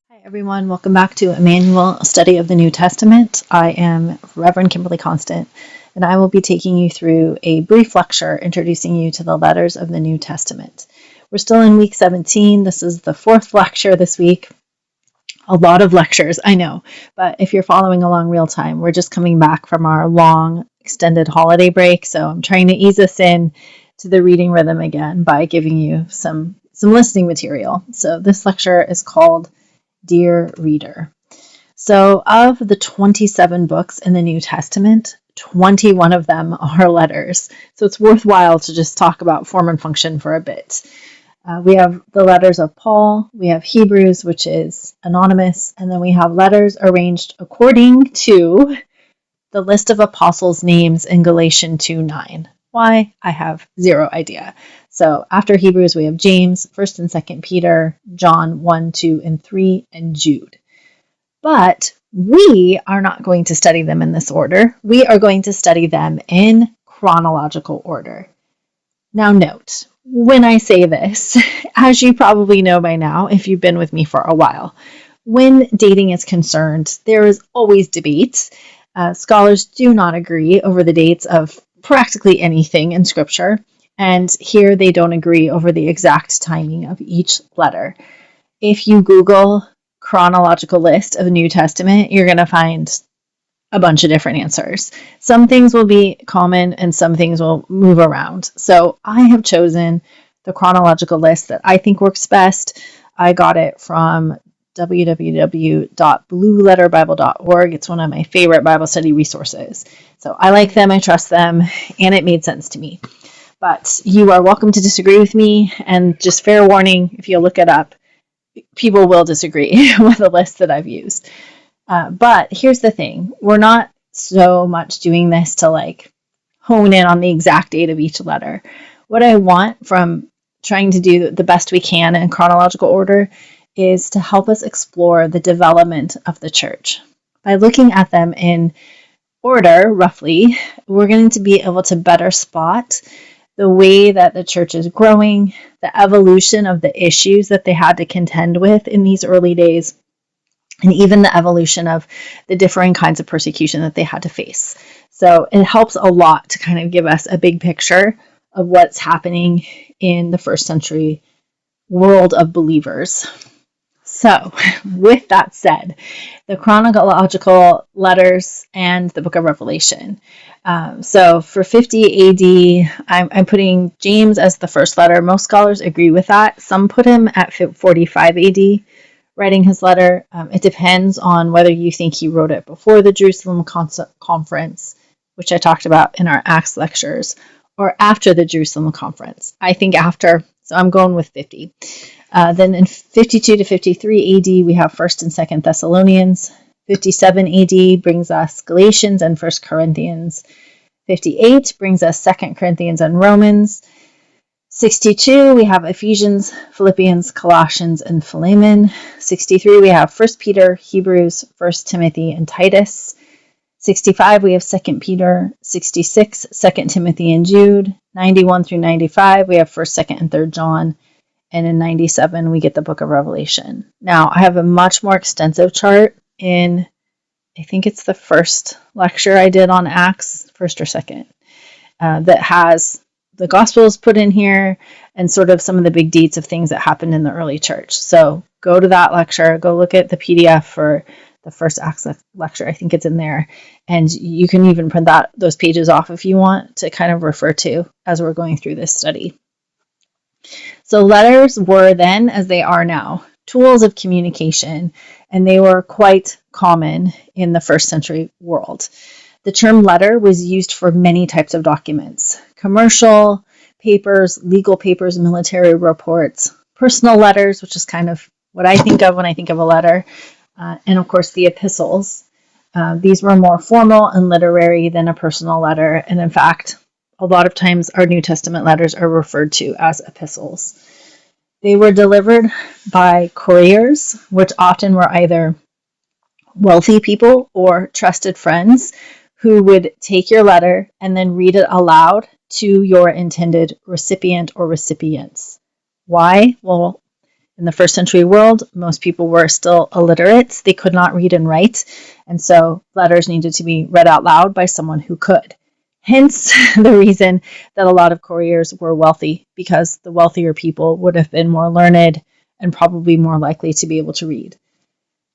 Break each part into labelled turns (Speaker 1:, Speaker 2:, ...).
Speaker 1: Hi, everyone. Welcome back to Emmanuel Study of the New Testament. I am Reverend Kimberly Constant, and I will be taking you through a brief lecture introducing you to the letters of the New Testament. We're still in week 17. This is the fourth lecture this week. A lot of lectures, I know, but if you're following along real time, we're just coming back from our long, extended holiday break, so I'm trying to ease us in to the reading rhythm again by giving you some listening material. So this lecture is called Dear Reader. So, of the 27 books in the New Testament, 21 of them are letters. So, it's worthwhile to just talk about form and function for a bit. We have the letters of Paul, we have Hebrews, which is anonymous, and then we have letters arranged according to the list of apostles' names in Galatians 2:9. Why? I have zero idea. So after Hebrews, we have James, 1st and 2nd Peter, John 1, 2, and 3, and Jude. But we are not going to study them in this order. We are going to study them in chronological order. Now note, when I say this, as you probably know by now, if you've been with me for a while, when dating is concerned, there is always debate. Scholars do not agree over the dates of practically anything in Scripture, and here they don't agree over the exact timing of each letter. If you Google chronological list of the New Testament, you're going to find a bunch of different answers. Some things will be common and some things will move around. So I have chosen the chronological list that I think works best. I got it from www.blueletterbible.org. It's one of my favorite Bible study resources. So I like them, I trust them, and it made sense to me. But you are welcome to disagree with me, and just fair warning, if you look it up, people will disagree with the list that I've used. But here's the thing. We're not so much doing this to hone in on the exact date of each letter. What I want from trying to do the best we can in chronological order is to help us explore the development of the church. By looking at them in order, roughly, we're going to be able to better spot the way that the church is growing, the evolution of the issues that they had to contend with in these early days, and even the evolution of the differing kinds of persecution that they had to face. So it helps a lot to kind of give us a big picture of what's happening in the first century world of believers. So, with that said, the chronological letters and the book of Revelation. So for 50 AD, I'm putting James as the first letter. Most scholars agree with that. Some put him at 45 AD, writing his letter. It depends on whether you think he wrote it before the Jerusalem conference, which I talked about in our Acts lectures, or after the Jerusalem conference. I think after, so I'm going with 50. Then in 52 to 53 AD, we have 1st and 2nd Thessalonians. 57 AD brings us Galatians and 1st Corinthians. 58 brings us 2nd Corinthians and Romans. 62, we have Ephesians, Philippians, Colossians, and Philemon. 63, we have 1 Peter, Hebrews, 1 Timothy, and Titus. 65, we have 2 Peter. 66, 2 Timothy and Jude. 91 through 95, we have 1st, 2nd, and 3rd John. And in 97, we get the book of Revelation. Now, I have a much more extensive chart in, I think it's the first lecture I did on Acts, first or second, that has the Gospels put in here and sort of some of the big dates of things that happened in the early church. So go to that lecture, go look at the PDF for the first Acts lecture. I think it's in there. And you can even print those pages off if you want to kind of refer to as we're going through this study. So letters were then, as they are now, tools of communication, and they were quite common in the first century world. The term letter was used for many types of documents: commercial papers, legal papers, military reports, personal letters, which is kind of what I think of when I think of a letter, and of course the epistles. These were more formal and literary than a personal letter, and in fact, a lot of times our New Testament letters are referred to as epistles. They were delivered by couriers, which often were either wealthy people or trusted friends who would take your letter and then read it aloud to your intended recipient or recipients. Why? Well, In the first century world, most people were still illiterate. They could not read and write. And so letters needed to be read out loud by someone who could. Hence the reason that a lot of couriers were wealthy, because the wealthier people would have been more learned and probably more likely to be able to read.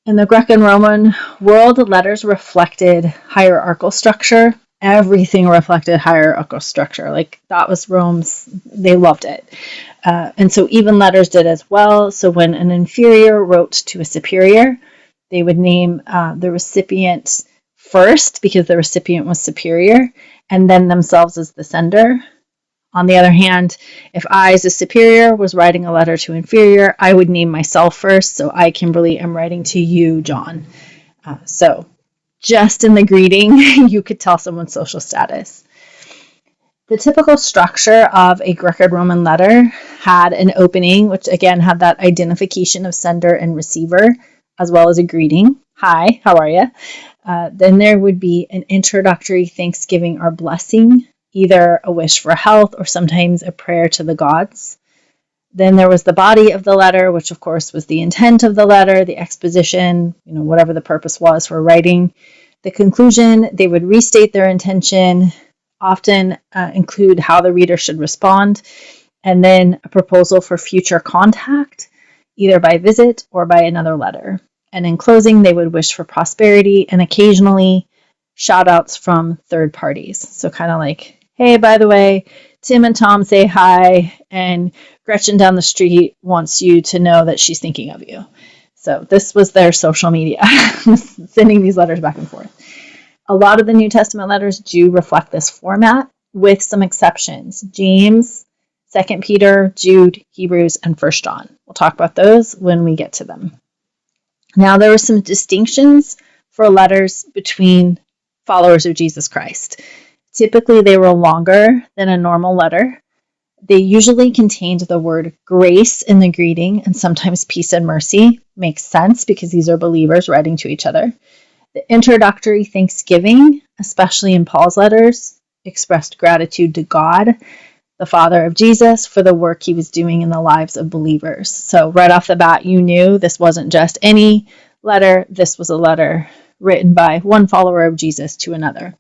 Speaker 1: In the Greek and Roman world, letters reflected hierarchical structure. Everything reflected hierarchical structure. Like, that was Rome's, they loved it. And so even letters did as well. So when an inferior wrote to a superior, they would name the recipient first, because the recipient was superior, and then themselves as the sender. On the other hand, if I, as a superior, was writing a letter to inferior, I would name myself first. So I, Kimberly, am writing to you, John. So just in the greeting, you could tell someone's social status. The typical structure of a Greek and Roman letter had an opening, which again had that identification of sender and receiver, as well as a greeting. Hi, how are you? Then there would be an introductory thanksgiving or blessing, either a wish for health or sometimes a prayer to the gods. Then there was the body of the letter, which of course was the intent of the letter, the exposition, whatever the purpose was for writing. The conclusion, they would restate their intention, often include how the reader should respond, and then a proposal for future contact, either by visit or by another letter. And in closing, they would wish for prosperity and occasionally shout outs from third parties. So kind of like, hey, by the way, Tim and Tom say hi, and Gretchen down the street wants you to know that she's thinking of you. So this was their social media, sending these letters back and forth. A lot of the New Testament letters do reflect this format, with some exceptions. James, 2 Peter, Jude, Hebrews, and 1 John. We'll talk about those when we get to them. Now, there were some distinctions for letters between followers of Jesus Christ. Typically, they were longer than a normal letter. They usually contained the word grace in the greeting, and sometimes peace and mercy. Makes sense because these are believers writing to each other. The introductory thanksgiving, especially in Paul's letters, expressed gratitude to God, the Father of Jesus, for the work he was doing in the lives of believers. So right off the bat, you knew this wasn't just any letter. This was a letter written by one follower of Jesus to another.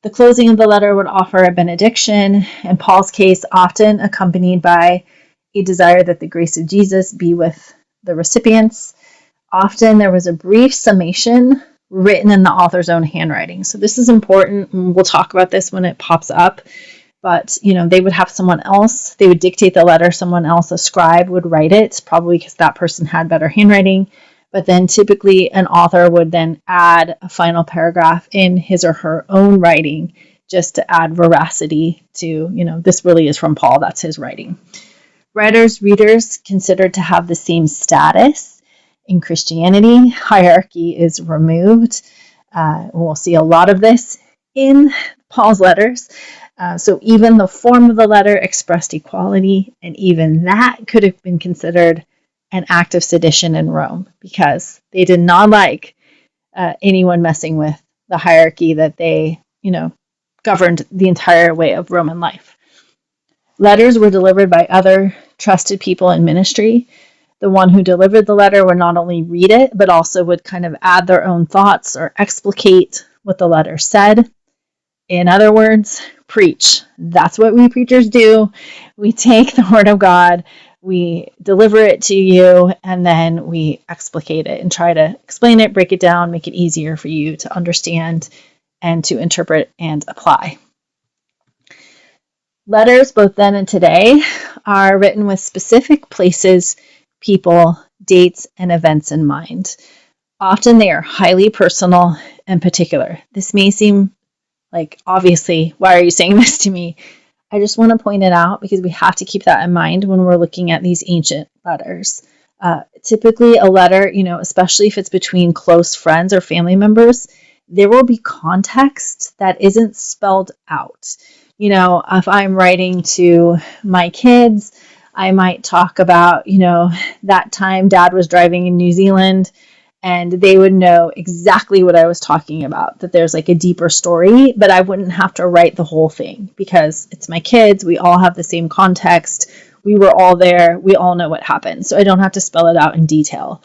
Speaker 1: The closing of the letter would offer a benediction, in Paul's case, often accompanied by a desire that the grace of Jesus be with the recipients. Often there was a brief summation written in the author's own handwriting. So this is important, and we'll talk about this when it pops up. But, they would have someone else, they would dictate the letter, someone else, a scribe, would write it, probably because that person had better handwriting. But then typically an author would then add a final paragraph in his or her own writing, just to add veracity to, this really is from Paul, that's his writing. Writers, readers considered to have the same status. In Christianity, hierarchy is removed. We'll see a lot of this in Paul's letters. So even the form of the letter expressed equality, and even that could have been considered an act of sedition in Rome, because they did not like anyone messing with the hierarchy that they, governed the entire way of Roman life. Letters were delivered by other trusted people in ministry. The one who delivered the letter would not only read it, but also would kind of add their own thoughts or explicate what the letter said. In other words, preach. That's what we preachers do. We take the word of God, we deliver it to you, and then we explicate it and try to explain it, break it down, make it easier for you to understand and to interpret and apply. Letters, both then and today, are written with specific places, people, dates, and events in mind. Often they are highly personal and particular. This may seem like, obviously, why are you saying this to me? I just want to point it out because we have to keep that in mind when we're looking at these ancient letters. Typically a letter, especially if it's between close friends or family members, there will be context that isn't spelled out. If I'm writing to my kids, I might talk about, that time Dad was driving in New Zealand, and they would know exactly what I was talking about, that there's like a deeper story, but I wouldn't have to write the whole thing because it's my kids. We all have the same context. We were all there. We all know what happened. So I don't have to spell it out in detail.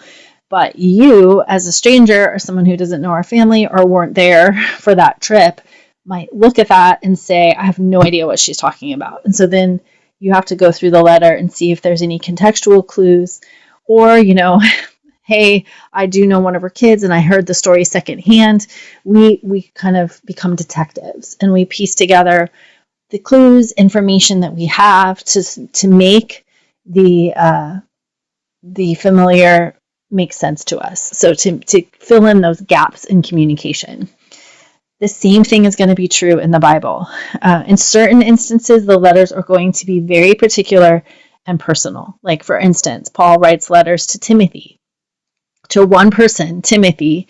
Speaker 1: But you, as a stranger or someone who doesn't know our family or weren't there for that trip, might look at that and say, I have no idea what she's talking about. And so then you have to go through the letter and see if there's any contextual clues, or, hey, I do know one of her kids and I heard the story secondhand. We kind of become detectives and we piece together the clues, information that we have to make the familiar make sense to us. So to fill in those gaps in communication. The same thing is going to be true in the Bible. In certain instances, the letters are going to be very particular and personal. Like, for instance, Paul writes letters to Timothy, to one person, Timothy,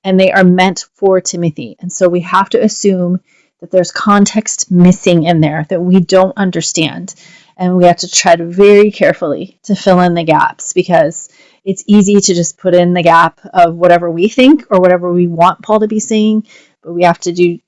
Speaker 1: and they are meant for Timothy. And so we have to assume that there's context missing in there that we don't understand. And we have to tread very carefully to fill in the gaps, because it's easy to just put in the gap of whatever we think or whatever we want Paul to be saying. But we have to do,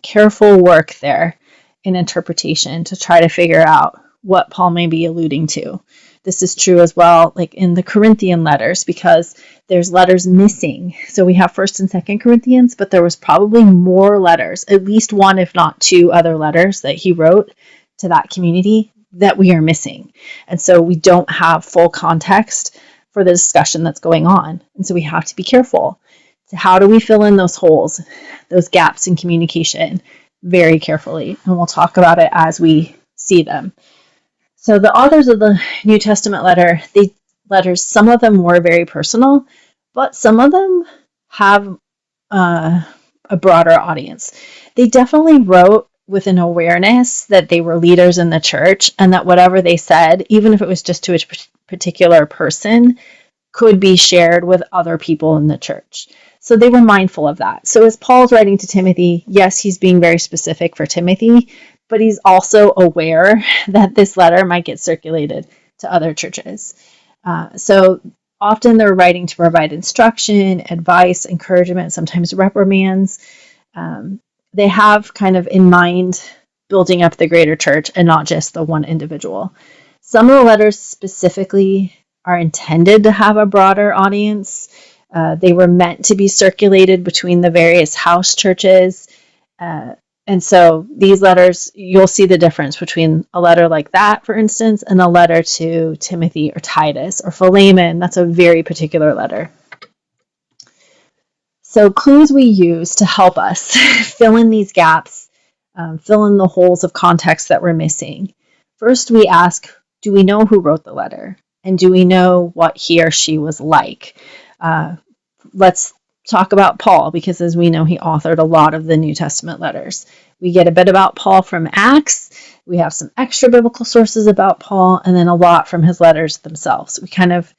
Speaker 1: careful work there in interpretation to try to figure out what Paul may be alluding to. This is true as well, like in the Corinthian letters, because there's letters missing. So we have 1st and 2nd Corinthians, but there was probably more letters, at least one, if not two other letters that he wrote to that community that we are missing. And so we don't have full context for the discussion that's going on. And so we have to be careful. So how do we fill in those holes, those gaps in communication very carefully? And we'll talk about it as we see them. So the authors of the New Testament letters, some of them were very personal, but some of them have a broader audience. They definitely wrote with an awareness that they were leaders in the church and that whatever they said, even if it was just to a particular person, could be shared with other people in the church. So they were mindful of that. So as Paul's writing to Timothy, yes, he's being very specific for Timothy, but he's also aware that this letter might get circulated to other churches. So often they're writing to provide instruction, advice, encouragement, sometimes reprimands. They have kind of in mind building up the greater church and not just the one individual. Some of the letters specifically are intended to have a broader audience. They were meant to be circulated between the various house churches. And so these letters, you'll see the difference between a letter like that, for instance, and a letter to Timothy or Titus or Philemon. That's a very particular letter. So clues we use to help us fill in these gaps, fill in the holes of context that we're missing. First, we ask, do we know who wrote the letter? And do we know what he or she was like? Let's talk about Paul, because as we know, he authored a lot of the New Testament letters. We get a bit about Paul from Acts. We have some extra biblical sources about Paul, and then a lot from his letters themselves. We kind of,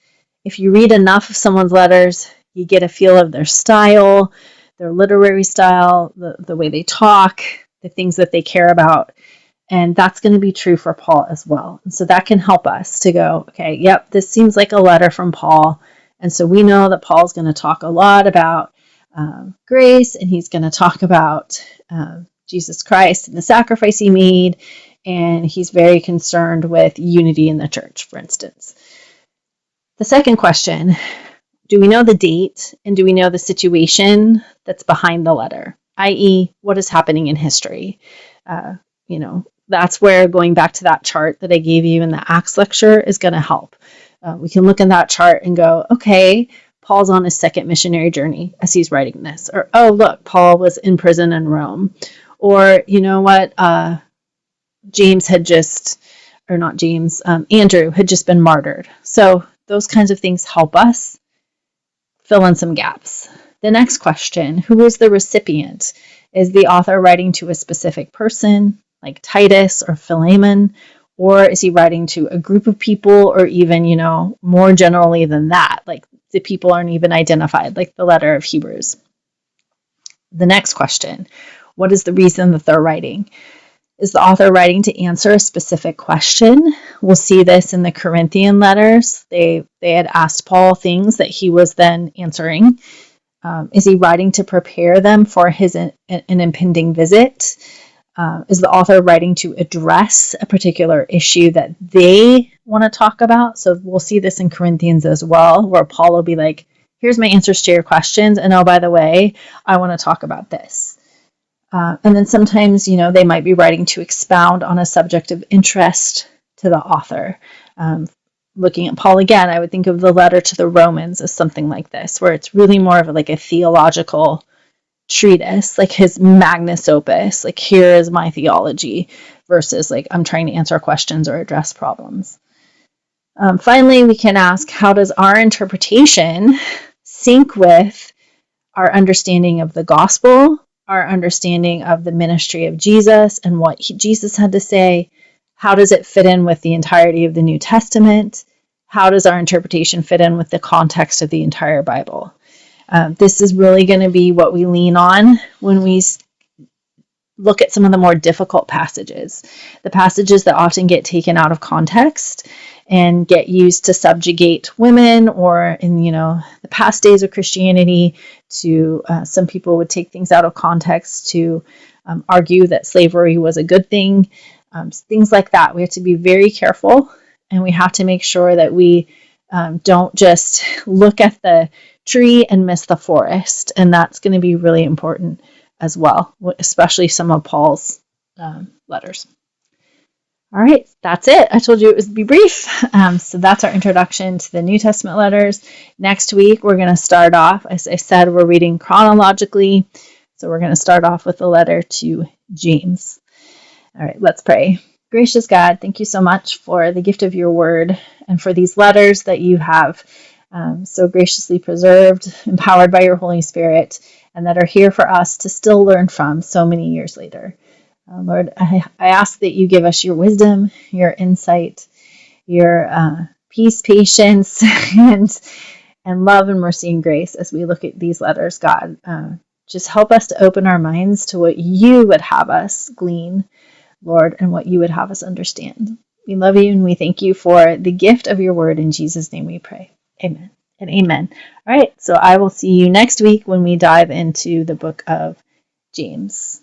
Speaker 1: if you read enough of someone's letters, you get a feel of their style, their literary style, the way they talk, the things that they care about. And that's going to be true for Paul as well. And so that can help us to go, okay, yep, this seems like a letter from Paul. And so we know that Paul's going to talk a lot about grace, and he's going to talk about Jesus Christ and the sacrifice he made. And he's very concerned with unity in the church, for instance. The second question, do we know the date and do we know the situation that's behind the letter, i.e., what is happening in history? That's where going back to that chart that I gave you in the Acts lecture is going to help. We can look in that chart and go, okay, Paul's on his second missionary journey as he's writing this. Or, oh, look, Paul was in prison in Rome. Or, you know what, Andrew had just been martyred. So those kinds of things help us fill in some gaps. The next question, who is the recipient? Is the author writing to a specific person, like Titus or Philemon, or is he writing to a group of people, or even, more generally than that, like the people aren't even identified, like the letter of Hebrews? The next question, what is the reason that they're writing? Is the author writing to answer a specific question? We'll see this in the Corinthian letters. They had asked Paul things that he was then answering. Is he writing to prepare them for an impending visit? Is the author writing to address a particular issue that they want to talk about? So we'll see this in Corinthians as well, where Paul will be like, here's my answers to your questions. And oh, by the way, I want to talk about this. And then sometimes, they might be writing to expound on a subject of interest to the author. Looking at Paul again, I would think of the letter to the Romans as something like this, where it's really more of like a theological treatise, like his magnus opus, like here is my theology, versus like I'm trying to answer questions or address problems. Finally, we can ask, how does our interpretation sync with our understanding of the gospel, our understanding of the ministry of Jesus and what Jesus had to say? How does it fit in with the entirety of the New Testament? How does our interpretation fit in with the context of the entire Bible? This is really going to be what we lean on when we look at some of the more difficult passages, the passages that often get taken out of context and get used to subjugate women, or in the past days of Christianity, to some people would take things out of context to argue that slavery was a good thing, things like that. We have to be very careful, and we have to make sure that we don't just look at the tree and miss the forest, and that's going to be really important as well, especially some of Paul's letters. All right, that's it. I told you it would be brief. So that's our introduction to the New Testament letters. Next week, we're going to start off, as I said, we're reading chronologically. So we're going to start off with the letter to James. All right, let's pray. Gracious God, thank you so much for the gift of your word and for these letters that you have so graciously preserved, empowered by your Holy Spirit, and that are here for us to still learn from so many years later. Lord, I ask that you give us your wisdom, your insight, your peace, patience, and love and mercy and grace as we look at these letters, God. Just help us to open our minds to what you would have us glean, Lord, and what you would have us understand. We love you and we thank you for the gift of your word. In Jesus' name we pray. Amen and amen. All right, so I will see you next week when we dive into the book of James.